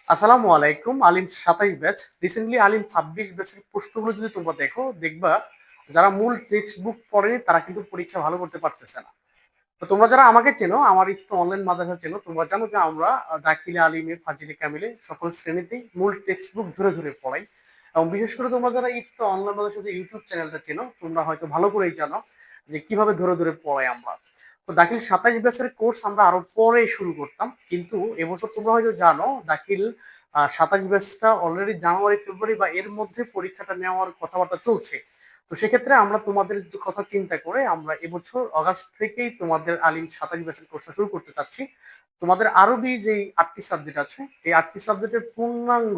আসসালামু আলাইকুম। আলিম ২৭ batch. Recently আলিম ২৬ ব্যাচের প্রশ্নগুলো যদি তোমরা দেখো, দেখবা যারা মূল টেক্সট বুক পড়েনি তারা কিন্তু পরীক্ষা ভালো করতে পারতেছে না। তো তোমরা যারা আমাকে চেনো, আমার ইফতো অনলাইন মাদ্রাসা চেনো, তোমরা জানো যে আমরা দাখিলে, আলিমে, ফাজিলে, কামিলে সকল শ্রেণীতেই মূল টেক্সট বুক ধরে ধরে পড়াই। এবং বিশেষ করে তোমরা যারা ইফতো অনলাইন মাদ্রাসা যে ইউটিউব চ্যানেলটা চেনো, তোমরা হয়তো ভালো করেই জানো যে কিভাবে ধরে ধরে পড়াই আমরা। তো দাখিল ২৭ ব্যাচের কোর্স আমরা আরো পরে শুরু করতাম, কিন্তু এবছর তোমরা হয়তো জানো দাখিল ২৭ ব্যাচটা অলরেডি জানুয়ারি ফেব্রুয়ারি বা এর মধ্যে পরীক্ষাটা নেওয়ার কথাবার্তা চলছে। তো সেক্ষেত্রে আমরা তোমাদের কথা চিন্তা করে আমরা এবছর অগাস্ট থেকেই তোমাদের আলিম ২৭ ব্যাচের কোর্সটা শুরু করতে চাচ্ছি। তোমাদের আরবি যেই ৮টি সাবজেক্ট আছে, এই ৮টি সাবজেক্টের পূর্ণাঙ্গ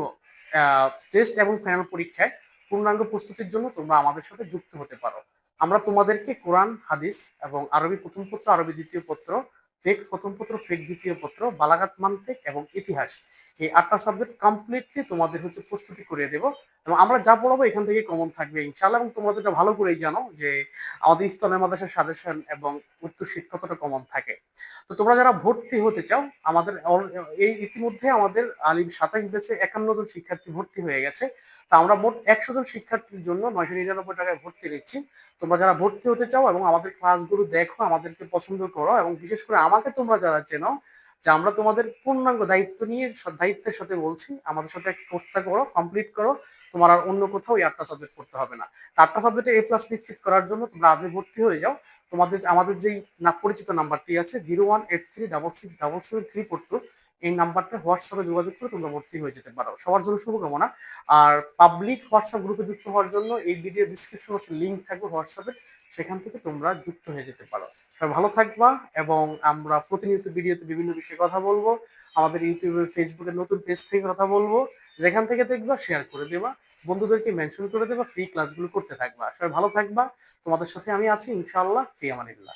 টেস্ট এবং ফাইনাল পরীক্ষায় পূর্ণাঙ্গ প্রস্তুতির জন্য তোমরা আমাদের সাথে যুক্ত হতে পারো। আমরা তোমাদেরকে কোরআন, হাদিস এবং আরবি প্রথম পত্র, আরবি দ্বিতীয় পত্র, ফেক প্রথম পত্র, ফেক দ্বিতীয় পত্র, বালাগাত, মানতিক এবং ইতিহাস, এই ৮টা সাবজেক্ট কমপ্লিটলি তোমাদের প্রস্তুতি করিয়ে দেব। এবং আমরা যা পড়াবো এখান থেকে কমন থাকবে ইনশাআল্লাহ। এবং তোমরা তো এটা ভালো করেই জানো যে আমাদের ইফতলের মাদ্রাসার সাজেশন এবং উচ্চ শিক্ষকতা কমন থাকে। তো তোমরা যারা ভর্তি হতে চাও, আমাদের এই ইতিমধ্যে আমাদের আলিম ২৭ ব্যাচে ৫১ জন শিক্ষার্থী ভর্তি হয়ে গেছে। তো আমরা মোট ১০০ জন শিক্ষার্থীর জন্য ৯৯৯ টাকায় ভর্তি নিচ্ছি। তোমরা যারা ভর্তি হতে চাও এবং আমাদের ক্লাসগুলো দেখো, আমাদেরকে পছন্দ করো, এবং বিশেষ করে আমাকে তোমরা যারা চেনো, যে আমরা তোমাদের পূর্ণাঙ্গ দায়িত্ব নিয়ে দায়িত্বের সাথে বলছি, আমাদের সাথে কোর্সটা করো, কমপ্লিট করো। তোমার আর অন্য কোথাও এই ৮টা সাবজেক্ট পড়তে হবে না। ৮টা সাবজেক্টে এ প্লাস নিশ্চিত করার জন্য তোমরা আজই ভর্তি হয়ে যাও। তোমাদের আমাদের যেই না পরিচিত নাম্বারটি আছে 0183667734, এই নাম্বারটা হোয়াটসঅ্যাপে যোগাযোগ করে তোমরা ভর্তি হয়ে যেতে পারো। সবার জন্য শুভকামনা। আর পাবলিক হোয়াটসঅ্যাপ গ্রুপে যুক্ত হওয়ার জন্য এই ভিডিও ডিসক্রিপশন বক্সে লিঙ্ক থাকবে হোয়াটসঅ্যাপে, সেখান থেকে তোমরা যুক্ত হয়ে যেতে পারো। সবাই ভালো থাকবা। এবং আমরা প্রতিনিয়ত ভিডিওতে বিভিন্ন বিষয়ে কথা বলবো। আমাদের ইউটিউবে, ফেসবুকে নতুন পেজ থেকে কথা বলবো। যেখান থেকে দেখবা শেয়ার করে দেবা, বন্ধুদেরকে মেনশন করে দেবা, ফ্রি ক্লাসগুলো করতে থাকবা। সবাই ভালো থাকবা। তোমাদের সাথে আমি আছি ইনশাআল্লাহ। ফি আমানিল্লাহ।